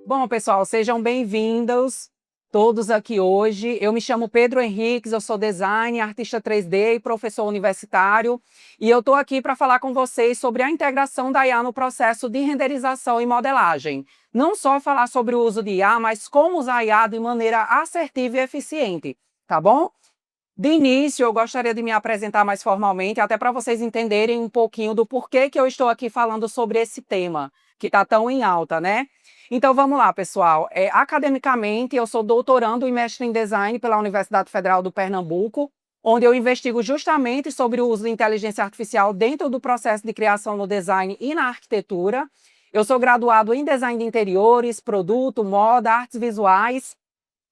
Bom, pessoal, sejam bem-vindos todos aqui hoje. Eu me chamo Pedro Henriques, eu sou designer, artista 3D e professor universitário. E eu estou aqui para falar com vocês sobre a integração da IA no processo de renderização e modelagem. Não só falar sobre o uso de IA, mas como usar a IA de maneira assertiva e eficiente, tá bom? De início, eu gostaria de me apresentar mais formalmente, até para vocês entenderem um pouquinho do porquê que eu estou aqui falando sobre esse tema, que está tão em alta, né? Então, vamos lá, pessoal. Academicamente, eu sou doutorando e mestre em design pela Universidade Federal do Pernambuco, onde eu investigo justamente sobre o uso de inteligência artificial dentro do processo de criação no design e na arquitetura. Eu sou graduado em design de interiores, produto, moda, artes visuais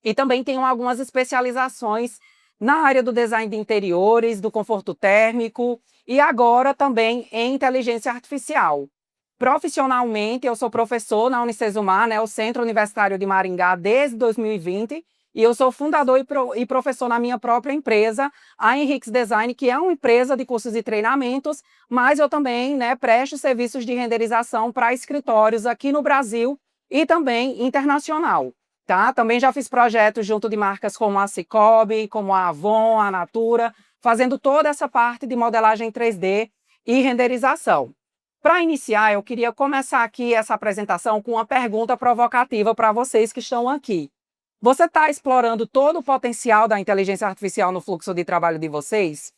e também tenho algumas especializações na área do design de interiores, do conforto térmico e agora também em inteligência artificial. Profissionalmente, eu sou professor na Unicesumar, né, o Centro Universitário de Maringá, desde 2020, e eu sou fundador e professor na minha própria empresa, a Henriques Design, que é uma empresa de cursos e treinamentos, mas eu também, né, presto serviços de renderização para escritórios aqui no Brasil e também internacional. Tá? Também já fiz projetos junto de marcas como a Cicobi, como a Avon, a Natura, fazendo toda essa parte de modelagem 3D e renderização. Para iniciar, eu queria começar aqui essa apresentação com uma pergunta provocativa para vocês que estão aqui. Você está explorando todo o potencial da inteligência artificial no fluxo de trabalho de vocês?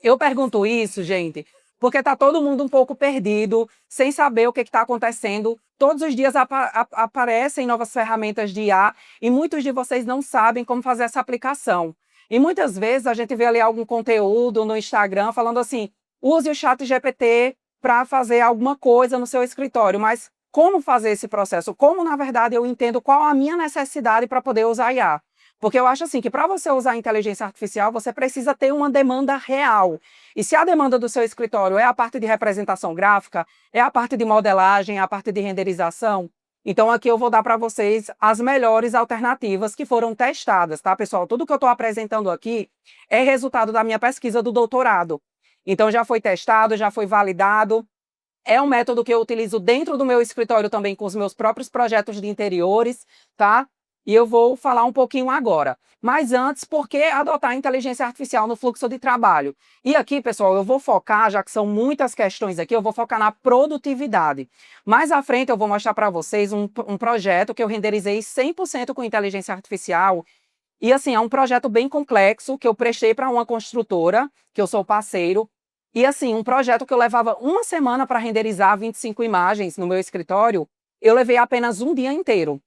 Eu pergunto isso, gente, porque está todo mundo um pouco perdido, sem saber o que está acontecendo. Todos os dias aparecem novas ferramentas de IA e muitos de vocês não sabem como fazer essa aplicação. E muitas vezes a gente vê ali algum conteúdo no Instagram falando assim, use o ChatGPT para fazer alguma coisa no seu escritório, mas como fazer esse processo? Como, na verdade, eu entendo qual a minha necessidade para poder usar IA? Porque eu acho assim que para você usar a inteligência artificial, você precisa ter uma demanda real. E se a demanda do seu escritório é a parte de representação gráfica, é a parte de modelagem, é a parte de renderização, então aqui eu vou dar para vocês as melhores alternativas que foram testadas, tá, pessoal? Tudo que eu estou apresentando aqui é resultado da minha pesquisa do doutorado. Então já foi testado, já foi validado. É um método que eu utilizo dentro do meu escritório também com os meus próprios projetos de interiores, tá? E eu vou falar um pouquinho agora. Mas antes, por que adotar a inteligência artificial no fluxo de trabalho? E aqui, pessoal, eu vou focar, já que são muitas questões aqui, eu vou focar na produtividade. Mais à frente eu vou mostrar para vocês um projeto que eu renderizei 100% com inteligência artificial. E assim, é um projeto bem complexo que eu prestei para uma construtora, que eu sou parceiro. E assim, um projeto que eu levava uma semana para renderizar 25 imagens no meu escritório, eu levei apenas um dia inteiro.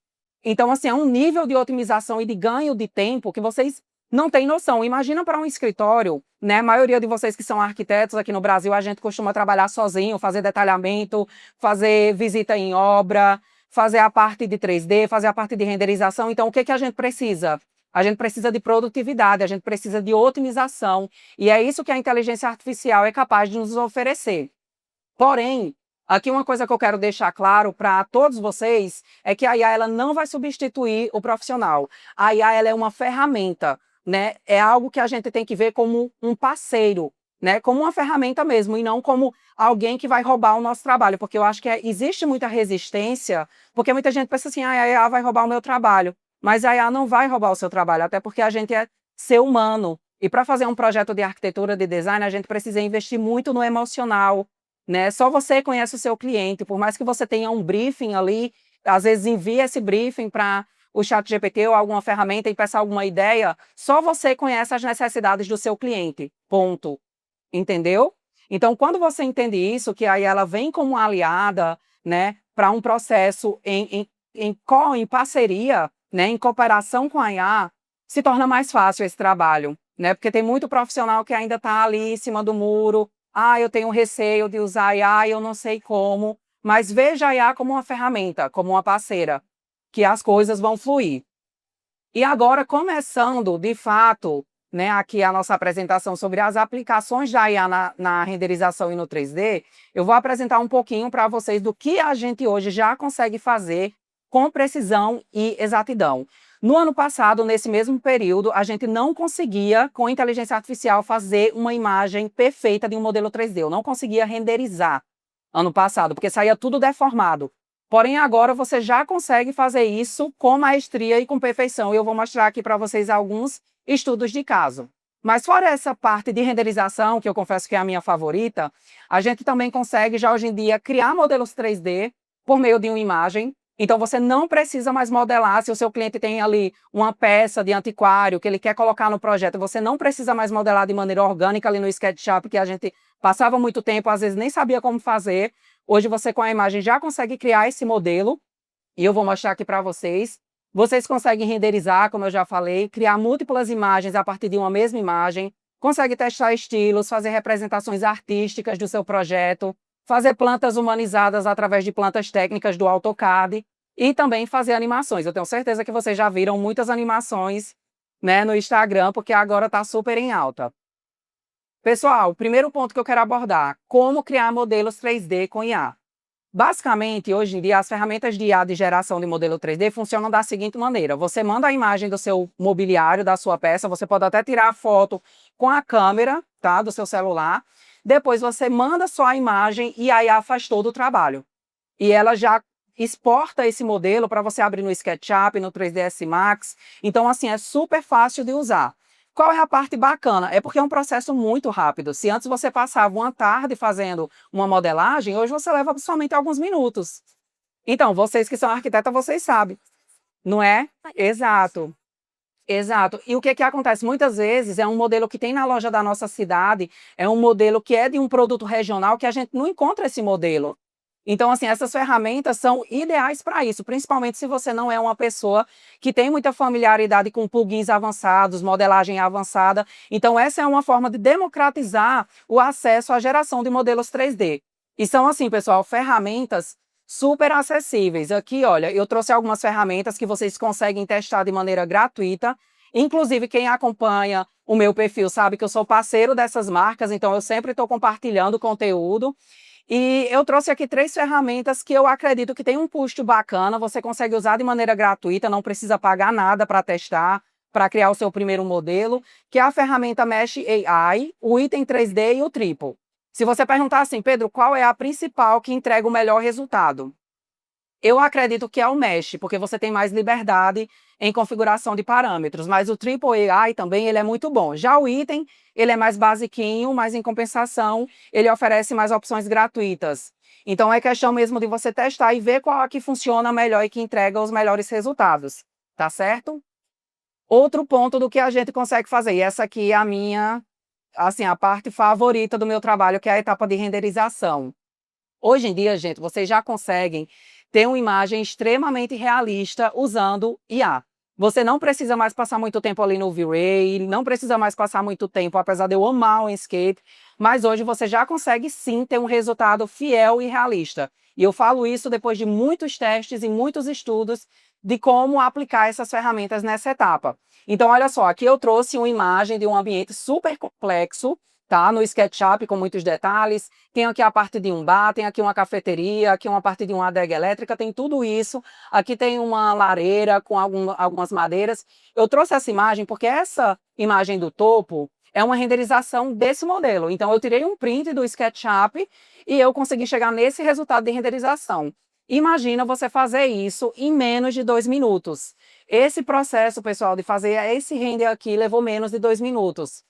Então, assim, é um nível de otimização e de ganho de tempo que vocês não têm noção. Imagina para um escritório, né? A maioria de vocês que são arquitetos aqui no Brasil, a gente costuma trabalhar sozinho, fazer detalhamento, fazer visita em obra, fazer a parte de 3D, fazer a parte de renderização. Então, o que que a gente precisa? A gente precisa de produtividade, a gente precisa de otimização, e é isso que a inteligência artificial é capaz de nos oferecer. Porém, aqui uma coisa que eu quero deixar claro para todos vocês é que a IA ela não vai substituir o profissional. A IA ela é uma ferramenta, né? É algo que a gente tem que ver como um parceiro, né? Como uma ferramenta mesmo, e não como alguém que vai roubar o nosso trabalho, porque eu acho que existe muita resistência, porque muita gente pensa assim, a IA vai roubar o meu trabalho. Mas a IA não vai roubar o seu trabalho, até porque a gente é ser humano. E para fazer um projeto de arquitetura, de design, a gente precisa investir muito no emocional, né? Só você conhece o seu cliente, por mais que você tenha um briefing ali, às vezes envie esse briefing para o ChatGPT ou alguma ferramenta e peça alguma ideia, só você conhece as necessidades do seu cliente, ponto. Entendeu? Então, quando você entende isso, que aí ela vem como uma aliada, né, para um processo em parceria, né, em cooperação com a IA, se torna mais fácil esse trabalho, né? Porque tem muito profissional que ainda está ali em cima do muro. Ah, eu tenho receio de usar a IA, eu não sei como. Mas veja a IA como uma ferramenta, como uma parceira, que as coisas vão fluir. E agora, começando, de fato, né, aqui a nossa apresentação sobre as aplicações da IA na renderização e no 3D, eu vou apresentar um pouquinho para vocês do que a gente hoje já consegue fazer com precisão e exatidão. No ano passado, nesse mesmo período, a gente não conseguia, com inteligência artificial, fazer uma imagem perfeita de um modelo 3D. Eu não conseguia renderizar ano passado, porque saía tudo deformado. Porém, agora você já consegue fazer isso com maestria e com perfeição. E eu vou mostrar aqui para vocês alguns estudos de caso. Mas fora essa parte de renderização, que eu confesso que é a minha favorita, a gente também consegue já hoje em dia criar modelos 3D por meio de uma imagem. Então você não precisa mais modelar se o seu cliente tem ali uma peça de antiquário que ele quer colocar no projeto. Você não precisa mais modelar de maneira orgânica ali no SketchUp, que a gente passava muito tempo, às vezes nem sabia como fazer. Hoje você com a imagem já consegue criar esse modelo e eu vou mostrar aqui para vocês. Vocês conseguem renderizar, como eu já falei, criar múltiplas imagens a partir de uma mesma imagem, consegue testar estilos, fazer representações artísticas do seu projeto, fazer plantas humanizadas através de plantas técnicas do AutoCAD e também fazer animações. Eu tenho certeza que vocês já viram muitas animações, né, no Instagram, porque agora está super em alta. Pessoal, o primeiro ponto que eu quero abordar, como criar modelos 3D com IA. Basicamente, hoje em dia, as ferramentas de IA de geração de modelo 3D funcionam da seguinte maneira. Você manda a imagem do seu mobiliário, da sua peça, você pode até tirar a foto com a câmera, tá, do seu celular. Depois você manda só a imagem e a IA faz todo o trabalho. E ela já exporta esse modelo para você abrir no SketchUp, no 3ds Max. Então, assim, é super fácil de usar. Qual é a parte bacana? É porque é um processo muito rápido. Se antes você passava uma tarde fazendo uma modelagem, hoje você leva somente alguns minutos. Então, vocês que são arquitetas, vocês sabem, não é? Exato. Exato. E o que acontece? Muitas vezes é um modelo que tem na loja da nossa cidade, é um modelo que é de um produto regional que a gente não encontra esse modelo. Então, assim, essas ferramentas são ideais para isso, principalmente se você não é uma pessoa que tem muita familiaridade com plugins avançados, modelagem avançada. Então, essa é uma forma de democratizar o acesso à geração de modelos 3D. E são, assim, pessoal, ferramentas super acessíveis. Aqui, olha, eu trouxe algumas ferramentas que vocês conseguem testar de maneira gratuita. Inclusive, quem acompanha o meu perfil sabe que eu sou parceiro dessas marcas, então eu sempre estou compartilhando conteúdo. E eu trouxe aqui 3 ferramentas que eu acredito que tem um custo bacana, você consegue usar de maneira gratuita, não precisa pagar nada para testar, para criar o seu primeiro modelo, que é a ferramenta Mesh AI, o item 3D e o Triple. Se você perguntar assim, Pedro, qual é a principal que entrega o melhor resultado? Eu acredito que é o Mesh, porque você tem mais liberdade em configuração de parâmetros, mas o Triple AI também ele é muito bom. Já o item, ele é mais basiquinho, mas em compensação, ele oferece mais opções gratuitas. Então é questão mesmo de você testar e ver qual é que funciona melhor e que entrega os melhores resultados, tá certo? Outro ponto do que a gente consegue fazer, e essa aqui é a minha, assim, a parte favorita do meu trabalho, que é a etapa de renderização. Hoje em dia, gente, vocês já conseguem ter uma imagem extremamente realista usando IA. Você não precisa mais passar muito tempo ali no V-Ray, não precisa mais passar muito tempo, apesar de eu amar o Enscape, mas hoje você já consegue sim ter um resultado fiel e realista. E eu falo isso depois de muitos testes e muitos estudos de como aplicar essas ferramentas nessa etapa. Então, olha só, aqui eu trouxe uma imagem de um ambiente super complexo, tá? No SketchUp com muitos detalhes. Tem aqui a parte de um bar, tem aqui uma cafeteria, aqui uma parte de uma adega elétrica, tem tudo isso. Aqui tem uma lareira com algumas madeiras. Eu trouxe essa imagem porque essa imagem do topo é uma renderização desse modelo. Então, eu tirei um print do SketchUp e eu consegui chegar nesse resultado de renderização. Imagina você fazer isso em menos de 2 minutos. Esse processo, pessoal, de fazer esse render aqui levou menos de 2 minutos.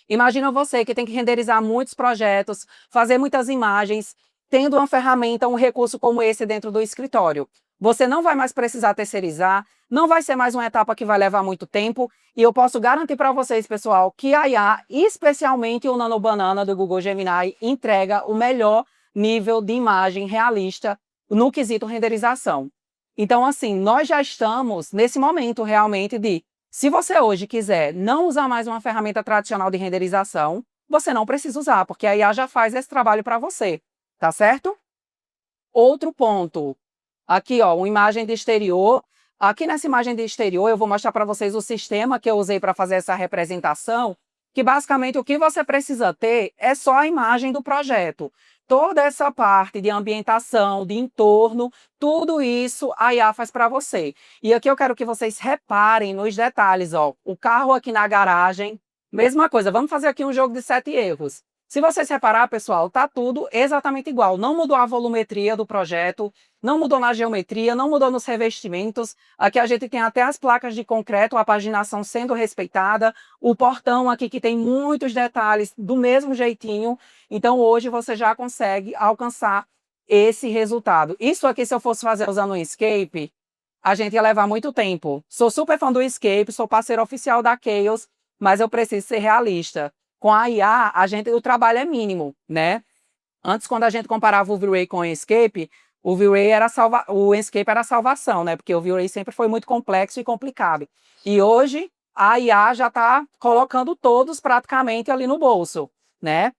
Imagina você que tem que renderizar muitos projetos, fazer muitas imagens, tendo uma ferramenta, um recurso como esse dentro do escritório. Você não vai mais precisar terceirizar, não vai ser mais uma etapa que vai levar muito tempo, e eu posso garantir para vocês, pessoal, que a IA, especialmente o Nano Banana do Google Gemini, entrega o melhor nível de imagem realista no quesito renderização. Então, assim, nós já estamos nesse momento realmente de se você hoje quiser não usar mais uma ferramenta tradicional de renderização, você não precisa usar, porque a IA já faz esse trabalho para você, tá certo? Outro ponto, aqui ó, uma imagem de exterior. Aqui nessa imagem de exterior eu vou mostrar para vocês o sistema que eu usei para fazer essa representação, que basicamente o que você precisa ter é só a imagem do projeto. Toda essa parte de ambientação, de entorno, tudo isso a IA faz para você. E aqui eu quero que vocês reparem nos detalhes, ó. O carro aqui na garagem, mesma coisa, vamos fazer aqui um jogo de 7 erros. Se vocês reparar, pessoal, tá tudo exatamente igual. Não mudou a volumetria do projeto, não mudou na geometria, não mudou nos revestimentos. Aqui a gente tem até as placas de concreto, a paginação sendo respeitada. O portão aqui que tem muitos detalhes do mesmo jeitinho. Então hoje você já consegue alcançar esse resultado. Isso aqui, se eu fosse fazer usando um Escape, a gente ia levar muito tempo. Sou super fã do Escape, sou parceiro oficial da Chaos, mas eu preciso ser realista. Com a IA, o trabalho é mínimo, né? Antes, quando a gente comparava o V-Ray com o Escape, o Escape era a salvação, né? Porque o V-Ray sempre foi muito complexo e complicado. E hoje, a IA já está colocando todos praticamente ali no bolso, né?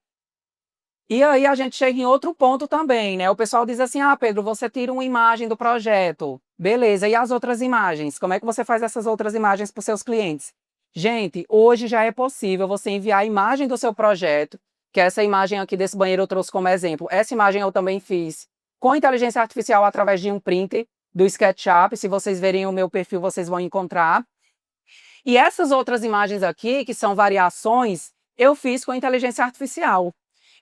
E aí a gente chega em outro ponto também, né? O pessoal diz assim: ah, Pedro, você tira uma imagem do projeto. Beleza, e as outras imagens? Como é que você faz essas outras imagens para os seus clientes? Gente, hoje já é possível você enviar a imagem do seu projeto, que essa imagem aqui desse banheiro eu trouxe como exemplo. Essa imagem eu também fiz com inteligência artificial através de um print do SketchUp. Se vocês verem o meu perfil, vocês vão encontrar. E essas outras imagens aqui, que são variações, eu fiz com inteligência artificial.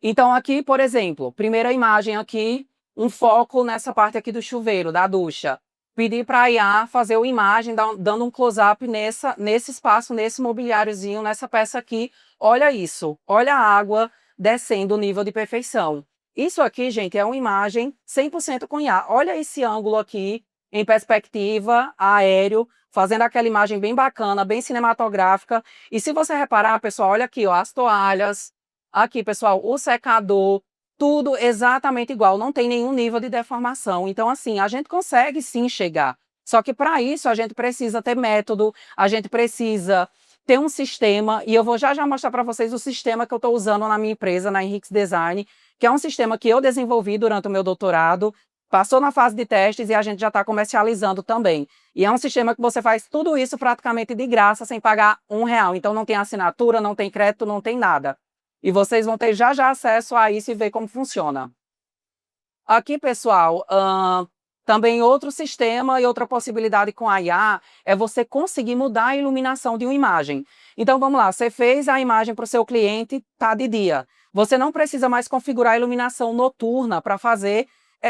Então aqui, por exemplo, primeira imagem aqui, um foco nessa parte aqui do chuveiro, da ducha. Pedi para a IA fazer uma imagem, dando um close-up nesse espaço, nesse mobiliáriozinho, nessa peça aqui. Olha isso, olha a água descendo o nível de perfeição. Isso aqui, gente, é uma imagem 100% com IA. Olha esse ângulo aqui, em perspectiva, aéreo, fazendo aquela imagem bem bacana, bem cinematográfica. E se você reparar, pessoal, olha aqui, ó, as toalhas. Aqui, pessoal, o secador, tudo exatamente igual, não tem nenhum nível de deformação. Então, assim, a gente consegue sim chegar. Só que para isso a gente precisa ter método, a gente precisa ter um sistema, e eu vou já mostrar para vocês o sistema que eu estou usando na minha empresa, na Henriques Design, que é um sistema que eu desenvolvi durante o meu doutorado, passou na fase de testes e a gente já está comercializando também. E é um sistema que você faz tudo isso praticamente de graça, sem pagar R$ 1. Então não tem assinatura, não tem crédito, não tem nada. E vocês vão ter já acesso a isso e ver como funciona. Aqui, pessoal, também outro sistema e outra possibilidade com a IA é você conseguir mudar a iluminação de uma imagem. Então, vamos lá, você fez a imagem para o seu cliente, tá de dia. Você não precisa mais configurar a iluminação noturna para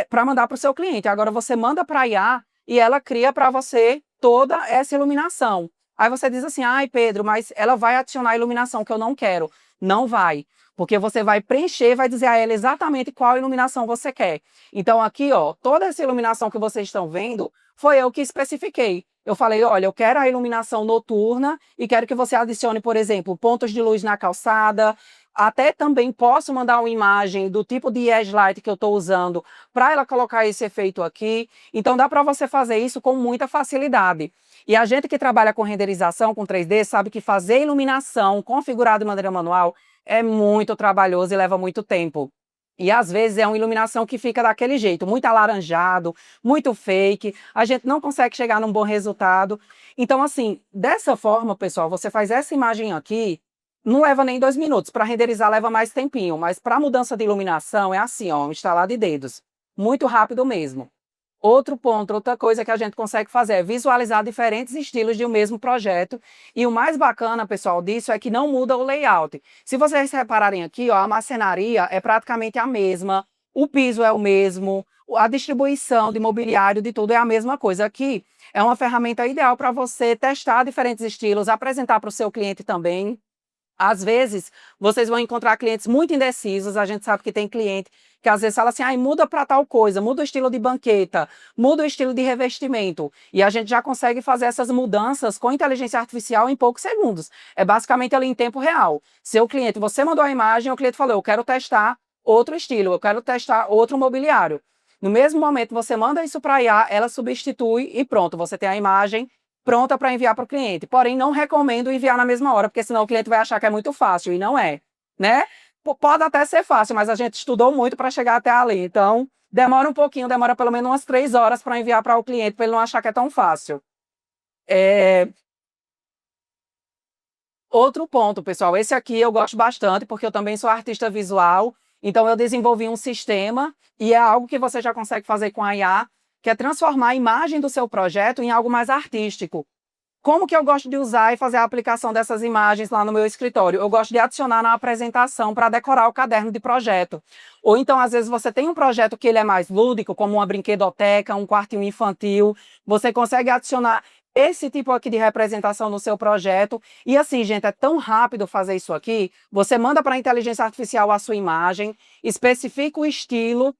para mandar para o seu cliente. Agora você manda para a IA e ela cria para você toda essa iluminação. Aí você diz assim: ai, Pedro, mas ela vai adicionar a iluminação que eu não quero. Não vai, porque você vai preencher, vai dizer a ela exatamente qual iluminação você quer. Então aqui, ó, toda essa iluminação que vocês estão vendo, foi eu que especifiquei. Eu falei: olha, eu quero a iluminação noturna e quero que você adicione, por exemplo, pontos de luz na calçada. Até também posso mandar uma imagem do tipo de edge light que eu estou usando para ela colocar esse efeito aqui. Então dá para você fazer isso com muita facilidade. E a gente que trabalha com renderização, com 3D, sabe que fazer iluminação configurada de maneira manual é muito trabalhoso e leva muito tempo. E às vezes é uma iluminação que fica daquele jeito, muito alaranjado, muito fake, a gente não consegue chegar num bom resultado. Então, assim, dessa forma, pessoal, você faz essa imagem aqui, não leva nem 2 minutos. Para renderizar leva mais tempinho, mas para mudança de iluminação é assim, ó, um instalar de dedos. Muito rápido mesmo. Outro ponto, outra coisa que a gente consegue fazer é visualizar diferentes estilos de um mesmo projeto. E o mais bacana, pessoal, disso é que não muda o layout. Se vocês repararem aqui, ó, a marcenaria é praticamente a mesma, o piso é o mesmo, a distribuição de mobiliário, de tudo é a mesma coisa. Aqui é uma ferramenta ideal para você testar diferentes estilos, apresentar para o seu cliente também. Às vezes, vocês vão encontrar clientes muito indecisos. A gente sabe que tem cliente que às vezes fala assim: ai, muda para tal coisa, muda o estilo de banqueta, muda o estilo de revestimento. E a gente já consegue fazer essas mudanças com inteligência artificial em poucos segundos. É basicamente ali em tempo real. Seu cliente, você mandou a imagem, o cliente falou: eu quero testar outro estilo, eu quero testar outro mobiliário. No mesmo momento, você manda isso para a IA, ela substitui e pronto, você tem a imagem pronta para enviar para o cliente. Porém, não recomendo enviar na mesma hora, porque senão o cliente vai achar que é muito fácil, e não é, né? Pode até ser fácil, mas a gente estudou muito para chegar até ali. Então, demora um pouquinho, demora pelo menos umas 3 horas para enviar para o cliente, para ele não achar que é tão fácil. Outro ponto, pessoal, esse aqui eu gosto bastante, porque eu também sou artista visual, então eu desenvolvi um sistema, e é algo que você já consegue fazer com a IA, que é transformar a imagem do seu projeto em algo mais artístico. Como que eu gosto de usar e fazer a aplicação dessas imagens lá no meu escritório? Eu gosto de adicionar na apresentação para decorar o caderno de projeto. Ou então, às vezes, você tem um projeto que ele é mais lúdico, como uma brinquedoteca, um quartinho infantil, você consegue adicionar esse tipo aqui de representação no seu projeto. E assim, gente, é tão rápido fazer isso aqui, você manda para a inteligência artificial a sua imagem, especifica o estilo,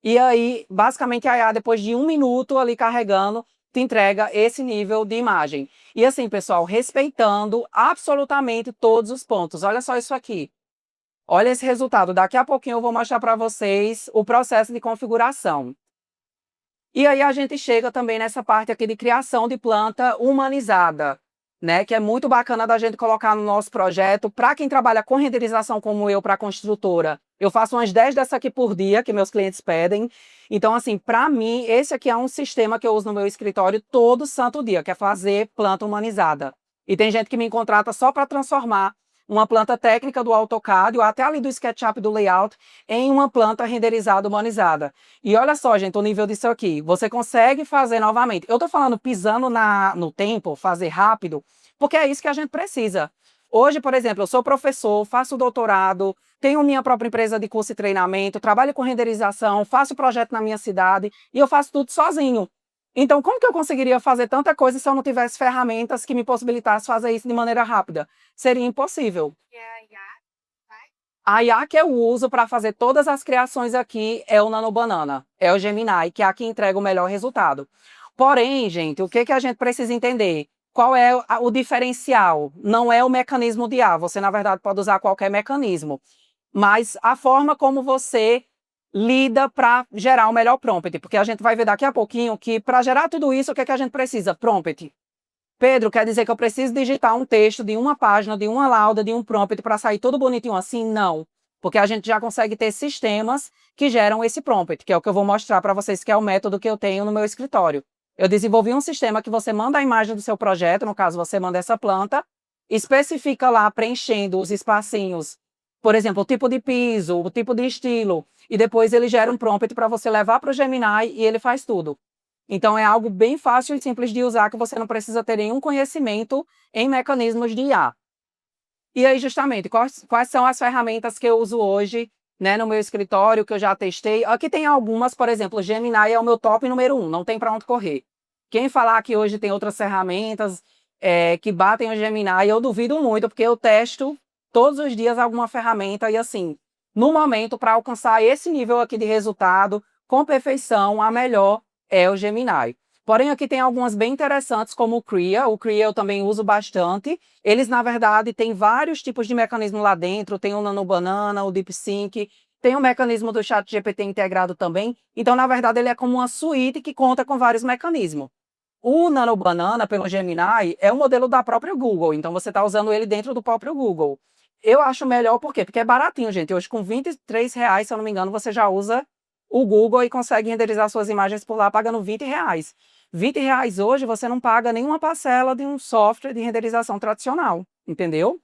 e aí, basicamente, a IA, depois de 1 minuto ali carregando, te entrega esse nível de imagem. E assim, pessoal, respeitando absolutamente todos os pontos. Olha só isso aqui. Olha esse resultado. Daqui a pouquinho eu vou mostrar para vocês o processo de configuração. E aí a gente chega também nessa parte aqui de criação de planta humanizada, né? Que é muito bacana da gente colocar no nosso projeto. Para quem trabalha com renderização como eu, para construtora, eu faço umas 10 dessa aqui por dia, que meus clientes pedem. Então, assim, para mim, esse aqui é um sistema que eu uso no meu escritório todo santo dia, que é fazer planta humanizada. E tem gente que me contrata só para transformar uma planta técnica do AutoCAD ou até ali do SketchUp do layout em uma planta renderizada humanizada. E olha só, gente, o nível disso aqui. Você consegue fazer novamente. Eu tô falando pisando no tempo, fazer rápido, porque é isso que a gente precisa. Hoje, por exemplo, eu sou professor, faço doutorado, tenho minha própria empresa de curso e treinamento, trabalho com renderização, faço projeto na minha cidade e eu faço tudo sozinho. Então, como que eu conseguiria fazer tanta coisa se eu não tivesse ferramentas que me possibilitassem fazer isso de maneira rápida? Seria impossível. A IA que eu uso para fazer todas as criações aqui é o Nanobanana, é o Gemini, que é a que entrega o melhor resultado. Porém, gente, o que a gente precisa entender? Qual é o diferencial? Não é o mecanismo de IA, você na verdade pode usar qualquer mecanismo, mas a forma como você lida para gerar o melhor prompt, porque a gente vai ver daqui a pouquinho que para gerar tudo isso, o que a gente precisa? Prompt. Pedro, quer dizer que eu preciso digitar um texto de uma página, de uma lauda, de um prompt para sair tudo bonitinho assim? Não, porque a gente já consegue ter sistemas que geram esse prompt, que é o que eu vou mostrar para vocês, que é o método que eu tenho no meu escritório. Eu desenvolvi um sistema que você manda a imagem do seu projeto, no caso você manda essa planta, especifica lá preenchendo os espacinhos, por exemplo, o tipo de piso, o tipo de estilo, e depois ele gera um prompt para você levar para o Gemini e ele faz tudo. Então, é algo bem fácil e simples de usar, que você não precisa ter nenhum conhecimento em mecanismos de IA. E aí, justamente, quais são as ferramentas que eu uso hoje, né, no meu escritório, que eu já testei? Aqui tem algumas, por exemplo, o Gemini é o meu top número 1, não tem para onde correr. Quem falar que hoje tem outras ferramentas que batem o Gemini, eu duvido muito, porque eu testo todos os dias alguma ferramenta e, assim, no momento, para alcançar esse nível aqui de resultado, com perfeição, a melhor é o Gemini. Porém, aqui tem algumas bem interessantes, como o Crea. O Crea eu também uso bastante. Eles, na verdade, têm vários tipos de mecanismo lá dentro. Tem o Nanobanana, o DeepSync, tem o mecanismo do ChatGPT integrado também. Então, na verdade, ele é como uma suíte que conta com vários mecanismos. O Nanobanana, pelo Gemini, é um modelo da própria Google. Então, você está usando ele dentro do próprio Google. Eu acho melhor, por quê? Porque é baratinho, gente. Hoje, com R$ 23, se eu não me engano, você já usa o Google e consegue renderizar suas imagens por lá pagando R$ 20. R$ 20 hoje você não paga nenhuma parcela de um software de renderização tradicional, entendeu?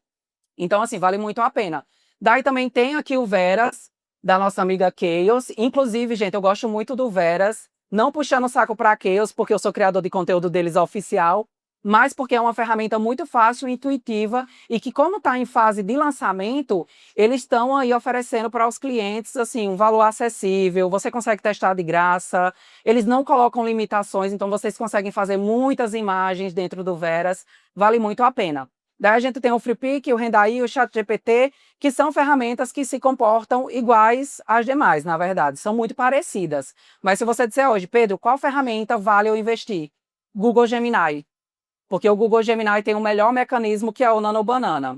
Então, assim, vale muito a pena. Daí também tem aqui o Veras, da nossa amiga Chaos. Inclusive, gente, eu gosto muito do Veras, não puxando o saco para a Chaos, porque eu sou criador de conteúdo deles oficial, mas porque é uma ferramenta muito fácil, intuitiva e que, como está em fase de lançamento, eles estão aí oferecendo para os clientes assim um valor acessível, você consegue testar de graça, eles não colocam limitações, então vocês conseguem fazer muitas imagens dentro do Veras, vale muito a pena. Daí a gente tem o FreePic, o Rendai, o ChatGPT, que são ferramentas que se comportam iguais às demais, na verdade, são muito parecidas. Mas se você disser hoje, Pedro, qual ferramenta vale eu investir? Google Gemini. Porque o Google Gemini tem o melhor mecanismo, que é o Nanobanana.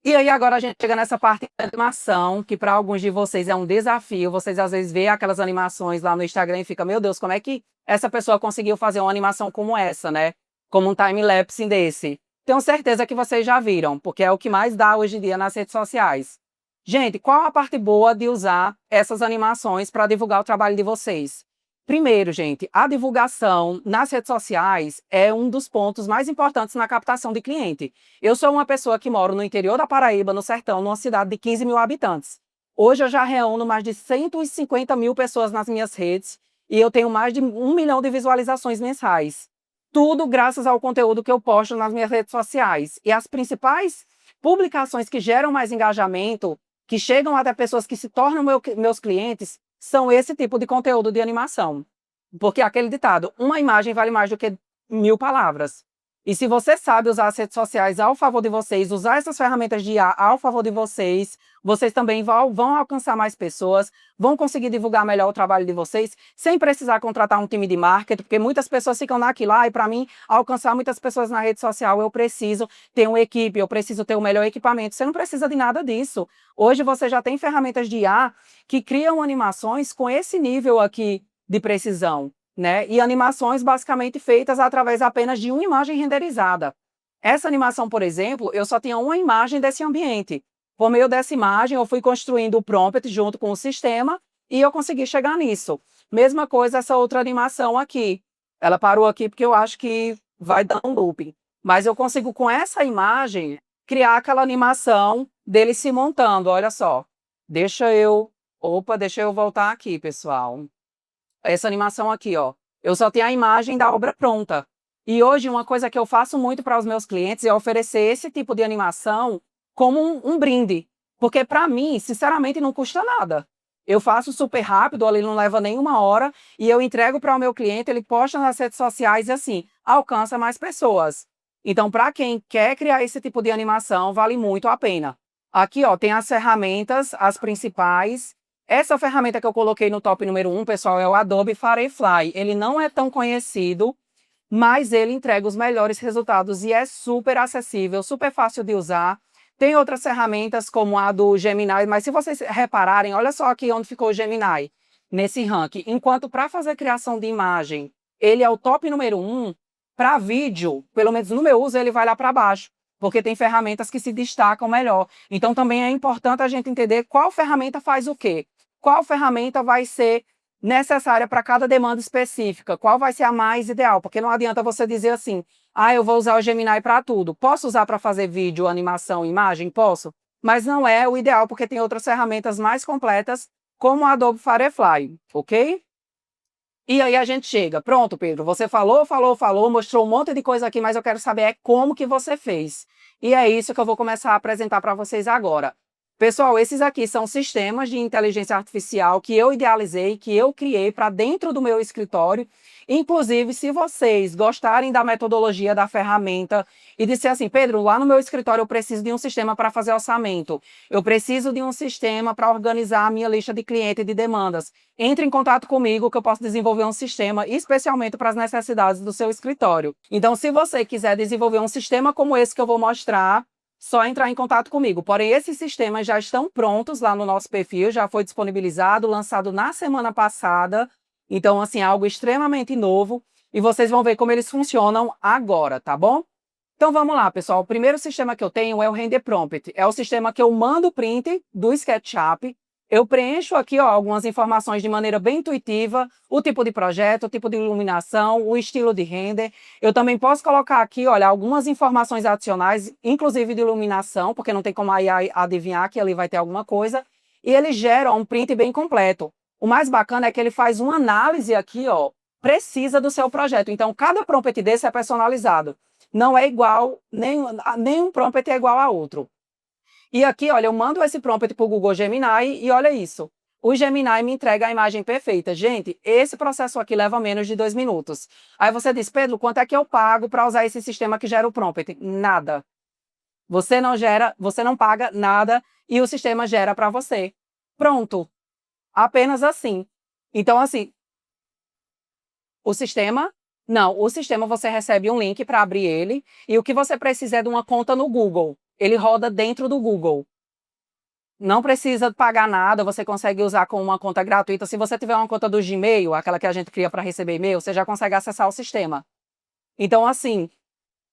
E aí agora a gente chega nessa parte de animação, que para alguns de vocês é um desafio. Vocês às vezes veem aquelas animações lá no Instagram e ficam, meu Deus, como é que essa pessoa conseguiu fazer uma animação como essa, né? Como um time-lapse desse. Tenho certeza que vocês já viram, porque é o que mais dá hoje em dia nas redes sociais. Gente, qual a parte boa de usar essas animações para divulgar o trabalho de vocês? Primeiro, gente, a divulgação nas redes sociais é um dos pontos mais importantes na captação de cliente. Eu sou uma pessoa que moro no interior da Paraíba, no sertão, numa cidade de 15 mil habitantes. Hoje eu já reúno mais de 150 mil pessoas nas minhas redes e eu tenho mais de 1 milhão de visualizações mensais. Tudo graças ao conteúdo que eu posto nas minhas redes sociais. E as principais publicações que geram mais engajamento, que chegam até pessoas que se tornam meus clientes, são esse tipo de conteúdo de animação. Porque aquele ditado, uma imagem vale mais do que 1000 palavras. E se você sabe usar as redes sociais ao favor de vocês, usar essas ferramentas de IA ao favor de vocês, vocês também vão alcançar mais pessoas, vão conseguir divulgar melhor o trabalho de vocês, sem precisar contratar um time de marketing, porque muitas pessoas ficam naquilo, e para mim, alcançar muitas pessoas na rede social, eu preciso ter uma equipe, eu preciso ter o melhor equipamento. Você não precisa de nada disso. Hoje você já tem ferramentas de IA que criam animações com esse nível aqui de precisão, né? E animações basicamente feitas através apenas de uma imagem renderizada. Essa animação, por exemplo, eu só tinha uma imagem desse ambiente. Por meio dessa imagem, eu fui construindo o prompt junto com o sistema e eu consegui chegar nisso. Mesma coisa essa outra animação aqui. Ela parou aqui porque eu acho que vai dar um looping. Mas eu consigo, com essa imagem, criar aquela animação dele se montando. Olha só. Deixa eu voltar aqui, pessoal. Essa animação aqui, ó. Eu só tenho a imagem da obra pronta. E hoje uma coisa que eu faço muito para os meus clientes é oferecer esse tipo de animação como um brinde. Porque para mim, sinceramente, não custa nada. Eu faço super rápido, ali não leva nem uma hora, e eu entrego para o meu cliente, ele posta nas redes sociais e assim, alcança mais pessoas. Então, para quem quer criar esse tipo de animação, vale muito a pena. Aqui, ó, tem as ferramentas, as principais. Essa ferramenta que eu coloquei no top número 1, pessoal, é o Adobe Firefly. Ele não é tão conhecido, mas ele entrega os melhores resultados e é super acessível, super fácil de usar. Tem outras ferramentas como a do Gemini, mas se vocês repararem, olha só aqui onde ficou o Gemini, nesse ranking. Enquanto para fazer criação de imagem, ele é o top número 1, para vídeo, pelo menos no meu uso, ele vai lá para baixo, porque tem ferramentas que se destacam melhor. Então também é importante a gente entender qual ferramenta faz o quê. Qual ferramenta vai ser necessária para cada demanda específica, qual vai ser a mais ideal, porque não adianta você dizer assim, eu vou usar o Gemini para tudo. Posso usar para fazer vídeo, animação, imagem? Posso, mas não é o ideal, porque tem outras ferramentas mais completas, como o Adobe Firefly, ok? E aí a gente chega, pronto, Pedro, você falou, mostrou um monte de coisa aqui, mas eu quero saber como que você fez. E é isso que eu vou começar a apresentar para vocês agora. Pessoal, esses aqui são sistemas de inteligência artificial que eu idealizei, que eu criei para dentro do meu escritório. Inclusive, se vocês gostarem da metodologia da ferramenta e disser assim, Pedro, lá no meu escritório eu preciso de um sistema para fazer orçamento, eu preciso de um sistema para organizar a minha lista de clientes e de demandas, entre em contato comigo que eu posso desenvolver um sistema especialmente para as necessidades do seu escritório. Então, se você quiser desenvolver um sistema como esse que eu vou mostrar, só entrar em contato comigo. Porém, esses sistemas já estão prontos lá no nosso perfil, já foi disponibilizado, lançado na semana passada. Então, assim, algo extremamente novo. E vocês vão ver como eles funcionam agora, tá bom? Então, vamos lá, pessoal. O primeiro sistema que eu tenho é o Render Prompt. É o sistema que eu mando o print do SketchUp. Eu preencho aqui, ó, algumas informações de maneira bem intuitiva, o tipo de projeto, o tipo de iluminação, o estilo de render. Eu também posso colocar aqui, olha, algumas informações adicionais, inclusive de iluminação, porque não tem como a IA adivinhar que ali vai ter alguma coisa. E ele gera um print bem completo. O mais bacana é que ele faz uma análise aqui, ó, precisa do seu projeto. Então, cada prompt desse é personalizado. Não é igual, nenhum prompt é igual a outro. E aqui, olha, eu mando esse prompt para o Google Gemini e olha isso. O Gemini me entrega a imagem perfeita. Gente, esse processo aqui leva menos de 2 minutos. Aí você diz, Pedro, quanto é que eu pago para usar esse sistema que gera o prompt? Nada. Você não paga nada e o sistema gera para você. Pronto. Apenas assim. Então, assim, o sistema você recebe um link para abrir ele e o que você precisa é de uma conta no Google. Ele roda dentro do Google. Não precisa pagar nada, você consegue usar com uma conta gratuita. Se você tiver uma conta do Gmail, aquela que a gente cria para receber e-mail, você já consegue acessar o sistema. Então, assim,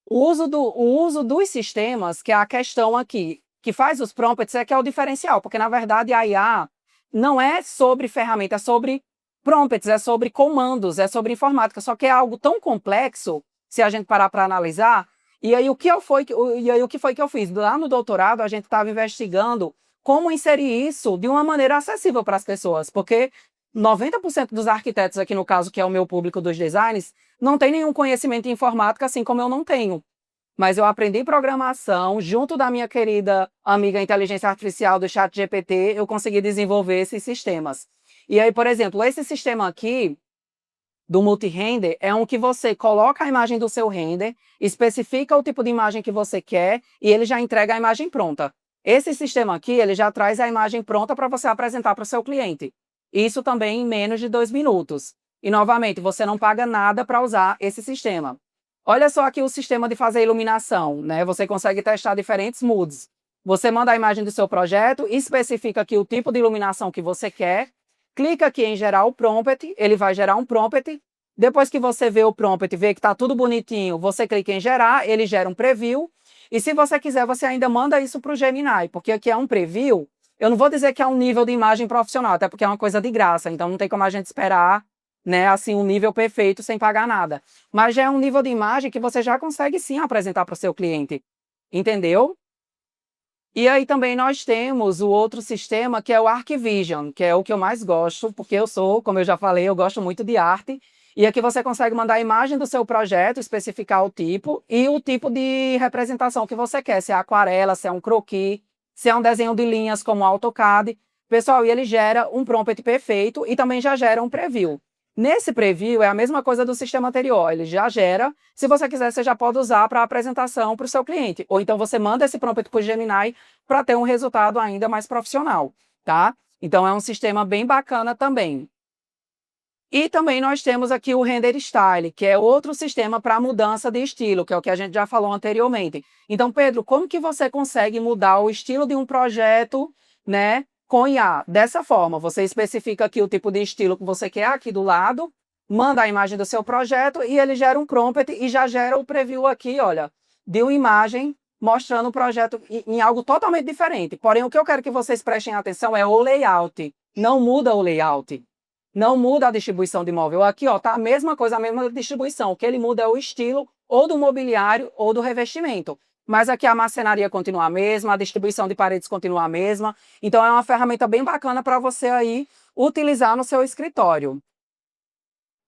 o uso dos sistemas, que é a questão aqui, que faz os prompts, é que é o diferencial, porque, na verdade, a IA não é sobre ferramenta, é sobre prompts, é sobre comandos, é sobre informática, só que é algo tão complexo, se a gente parar para analisar. E aí, o que foi que eu fiz? Lá no doutorado, a gente estava investigando como inserir isso de uma maneira acessível para as pessoas, porque 90% dos arquitetos aqui no caso, que é o meu público dos designers, não tem nenhum conhecimento em informática, assim como eu não tenho. Mas eu aprendi programação junto da minha querida amiga inteligência artificial do ChatGPT, eu consegui desenvolver esses sistemas. E aí, por exemplo, esse sistema aqui do multi-render é um que você coloca a imagem do seu render, especifica o tipo de imagem que você quer e ele já entrega a imagem pronta. Esse sistema aqui, ele já traz a imagem pronta para você apresentar para o seu cliente. Isso também em menos de 2 minutos. E, novamente, você não paga nada para usar esse sistema. Olha só aqui o sistema de fazer iluminação, né? Você consegue testar diferentes moods. Você manda a imagem do seu projeto, especifica aqui o tipo de iluminação que você quer, clica aqui em gerar o prompt, ele vai gerar um prompt. Depois que você vê o prompt, vê que está tudo bonitinho, você clica em gerar, ele gera um preview. E se você quiser, você ainda manda isso para o Gemini, porque aqui é um preview. Eu não vou dizer que é um nível de imagem profissional, até porque é uma coisa de graça, então não tem como a gente esperar, né, assim, um nível perfeito sem pagar nada. Mas já é um nível de imagem que você já consegue sim apresentar para o seu cliente. Entendeu? E aí também nós temos o outro sistema que é o Archvision, que é o que eu mais gosto, porque eu sou, como eu já falei, eu gosto muito de arte. E aqui você consegue mandar a imagem do seu projeto, especificar o tipo e o tipo de representação que você quer, se é aquarela, se é um croquis, se é um desenho de linhas como AutoCAD. Pessoal, e ele gera um prompt perfeito e também já gera um preview. Nesse preview é a mesma coisa do sistema anterior, ele já gera. Se você quiser, você já pode usar para apresentação para o seu cliente. Ou então você manda esse prompt para o Gemini para ter um resultado ainda mais profissional, tá? Então é um sistema bem bacana também. E também nós temos aqui o Render Style, que é outro sistema para mudança de estilo, que é o que a gente já falou anteriormente. Então, Pedro, como que você consegue mudar o estilo de um projeto, né, com IA? Dessa forma, você especifica aqui o tipo de estilo que você quer aqui do lado, manda a imagem do seu projeto e ele gera um prompt e já gera o preview aqui, olha, de uma imagem mostrando o projeto em algo totalmente diferente. Porém, o que eu quero que vocês prestem atenção é o layout. Não muda o layout. Não muda a distribuição de imóvel. Aqui, ó, tá a mesma coisa, a mesma distribuição. O que ele muda é o estilo ou do mobiliário ou do revestimento. Mas aqui a marcenaria continua a mesma, a distribuição de paredes continua a mesma. Então é uma ferramenta bem bacana para você aí utilizar no seu escritório.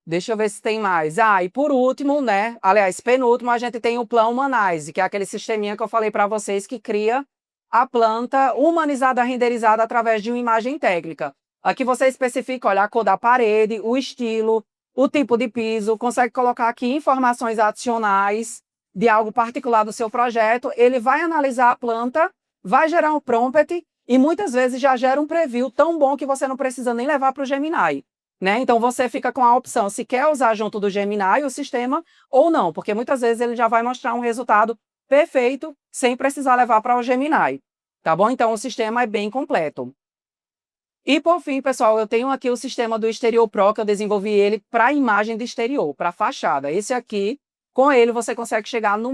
Deixa eu ver se tem mais. Ah, e por último, né? Aliás, penúltimo, a gente tem o Plan Humanize, que é aquele sisteminha que eu falei para vocês que cria a planta humanizada, renderizada através de uma imagem técnica. Aqui você especifica, olha, a cor da parede, o estilo, o tipo de piso, consegue colocar aqui informações adicionais de algo particular do seu projeto. Ele vai analisar a planta, vai gerar um prompt e muitas vezes já gera um preview tão bom que você não precisa nem levar para o Gemini. Né? Então você fica com a opção se quer usar junto do Gemini o sistema ou não, porque muitas vezes ele já vai mostrar um resultado perfeito sem precisar levar para o Gemini. Tá bom? Então o sistema é bem completo. E por fim, pessoal, eu tenho aqui o sistema do Exterior Pro, que eu desenvolvi ele para imagem de exterior, para fachada. Esse aqui, com ele, você consegue chegar no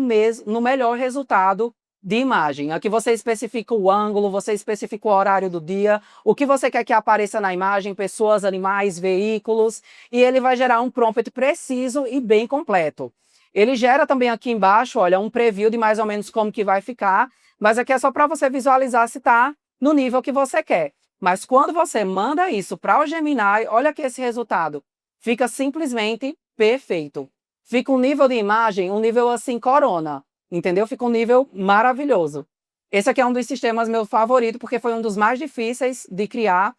melhor resultado de imagem. Aqui você especifica o ângulo, você especifica o horário do dia, o que você quer que apareça na imagem, pessoas, animais, veículos, e ele vai gerar um prompt preciso e bem completo. Ele gera também aqui embaixo, olha, um preview de mais ou menos como que vai ficar, mas aqui é só para você visualizar se está no nível que você quer. Mas quando você manda isso para o Gemini, olha aqui esse resultado. Fica simplesmente perfeito. Fica um nível de imagem, um nível assim, corona. Entendeu? Fica um nível maravilhoso. Esse aqui é um dos sistemas meu favorito, porque foi um dos mais difíceis de criar,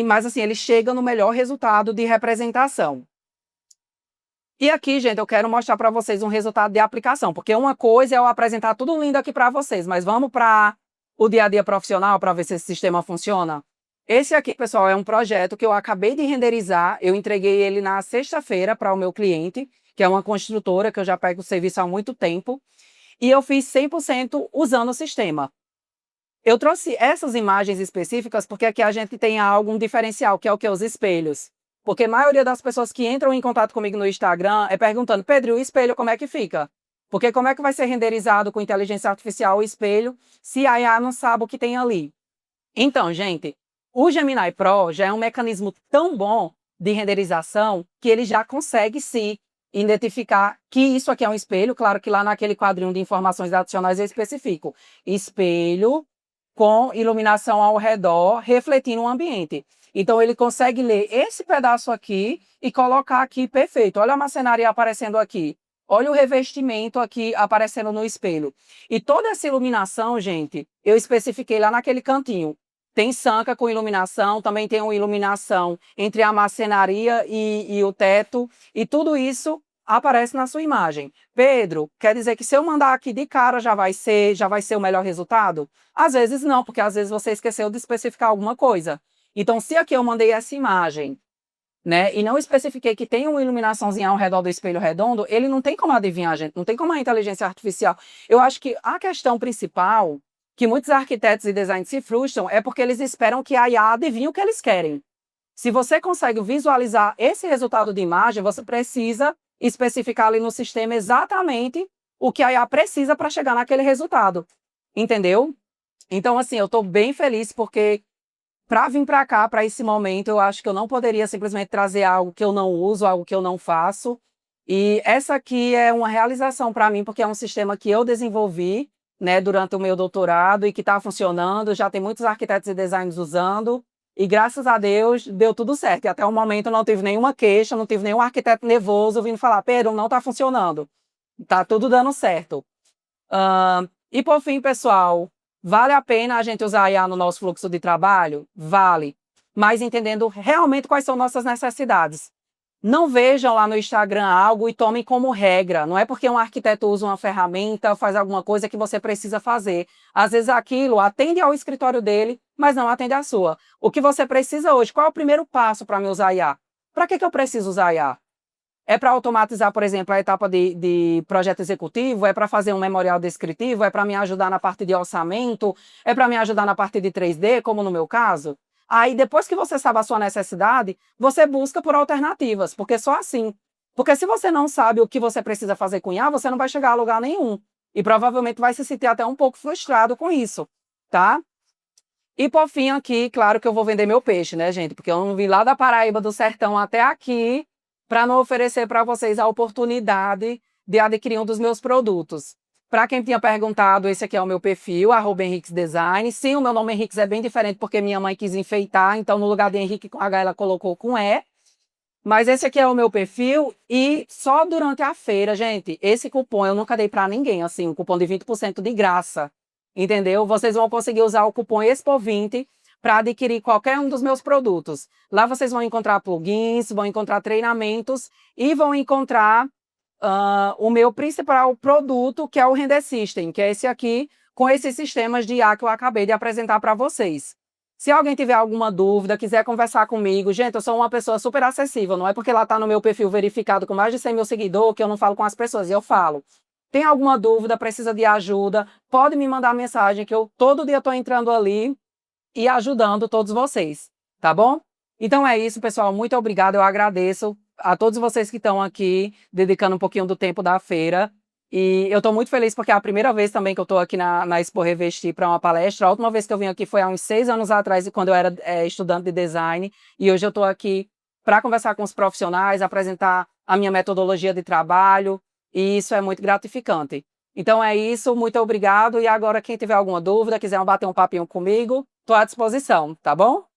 mas assim, ele chega no melhor resultado de representação. E aqui, gente, eu quero mostrar para vocês um resultado de aplicação, porque uma coisa é eu apresentar tudo lindo aqui para vocês, mas vamos para o dia a dia profissional para ver se esse sistema funciona? Esse aqui, pessoal, é um projeto que eu acabei de renderizar, eu entreguei ele na sexta-feira para o meu cliente, que é uma construtora que eu já pego o serviço há muito tempo, e eu fiz 100% usando o sistema. Eu trouxe essas imagens específicas porque aqui a gente tem algum diferencial, que é o que? Os espelhos. Porque a maioria das pessoas que entram em contato comigo no Instagram é perguntando, Pedro, o espelho como é que fica? Porque como é que vai ser renderizado com inteligência artificial o espelho se a IA não sabe o que tem ali? Então, gente, o Gemini Pro já é um mecanismo tão bom de renderização que ele já consegue se identificar que isso aqui é um espelho. Claro que lá naquele quadrinho de informações adicionais eu especifico espelho, com iluminação ao redor, refletindo o ambiente. Então, ele consegue ler esse pedaço aqui e colocar aqui perfeito. Olha a marcenaria aparecendo aqui. Olha o revestimento aqui aparecendo no espelho. E toda essa iluminação, gente, eu especifiquei lá naquele cantinho. Tem sanca com iluminação, também tem uma iluminação entre a marcenaria e o teto. E tudo isso aparece na sua imagem. Pedro, quer dizer que se eu mandar aqui de cara já vai ser o melhor resultado? Às vezes não, porque às vezes você esqueceu de especificar alguma coisa. Então, se aqui eu mandei essa imagem, né, e não especifiquei que tem uma iluminaçãozinha ao redor do espelho redondo, ele não tem como adivinhar, gente, não tem como a inteligência artificial. Eu acho que a questão principal que muitos arquitetos e designers se frustram é porque eles esperam que a IA adivinhe o que eles querem. Se você consegue visualizar esse resultado de imagem, você precisa especificar ali no sistema exatamente o que a IA precisa para chegar naquele resultado. Entendeu? Então, assim, eu estou bem feliz porque para vir para cá, para esse momento, eu acho que eu não poderia simplesmente trazer algo que eu não uso, algo que eu não faço. E essa aqui é uma realização para mim, porque é um sistema que eu desenvolvi, né, durante o meu doutorado e que está funcionando. Já tem muitos arquitetos e designers usando. E graças a Deus deu tudo certo. E até o momento eu não tive nenhuma queixa, não tive nenhum arquiteto nervoso vindo falar: Pedro, não está funcionando. Está tudo dando certo. E por fim, pessoal, vale a pena a gente usar a IA no nosso fluxo de trabalho? Vale, mas entendendo realmente quais são nossas necessidades. Não vejam lá no Instagram algo e tomem como regra. Não é porque um arquiteto usa uma ferramenta, faz alguma coisa que você precisa fazer. Às vezes aquilo atende ao escritório dele, mas não atende à sua. O que você precisa hoje? Qual é o primeiro passo para me usar a IA? Para que eu preciso usar a IA? É para automatizar, por exemplo, a etapa de projeto executivo? É para fazer um memorial descritivo? É para me ajudar na parte de orçamento? É para me ajudar na parte de 3D, como no meu caso? Aí, depois que você sabe a sua necessidade, você busca por alternativas, porque só assim. Porque se você não sabe o que você precisa fazer com IA, você não vai chegar a lugar nenhum. E provavelmente vai se sentir até um pouco frustrado com isso, tá? E por fim aqui, claro que eu vou vender meu peixe, né, gente? Porque eu não vim lá da Paraíba, do sertão até aqui para não oferecer para vocês a oportunidade de adquirir um dos meus produtos. Para quem tinha perguntado, esse aqui é o meu perfil, @henriquesdesign. Sim, o meu nome Henriques é bem diferente porque minha mãe quis enfeitar, então no lugar de Henrique com H ela colocou com E. Mas esse aqui é o meu perfil e só durante a feira, gente, esse cupom eu nunca dei para ninguém, assim, um cupom de 20% de graça, entendeu? Vocês vão conseguir usar o cupom EXPO20 para adquirir qualquer um dos meus produtos. Lá vocês vão encontrar plugins, vão encontrar treinamentos e vão encontrar o meu principal produto, que é o Render System, que é esse aqui, com esses sistemas de IA que eu acabei de apresentar para vocês. Se alguém tiver alguma dúvida, quiser conversar comigo, gente, eu sou uma pessoa super acessível, não é porque ela está no meu perfil verificado com mais de 100 mil seguidores que eu não falo com as pessoas, e eu falo. Tem alguma dúvida, precisa de ajuda, pode me mandar mensagem que eu todo dia estou entrando ali e ajudando todos vocês, tá bom? Então é isso, pessoal, muito obrigada, eu agradeço a todos vocês que estão aqui, dedicando um pouquinho do tempo da feira. E eu estou muito feliz porque é a primeira vez também que eu estou aqui na Expo Revestir para uma palestra. A última vez que eu vim aqui foi há uns 6 anos atrás, quando eu era estudante de design. E hoje eu estou aqui para conversar com os profissionais, apresentar a minha metodologia de trabalho. E isso é muito gratificante. Então é isso, muito obrigado. E agora, quem tiver alguma dúvida, quiser bater um papinho comigo, estou à disposição, tá bom?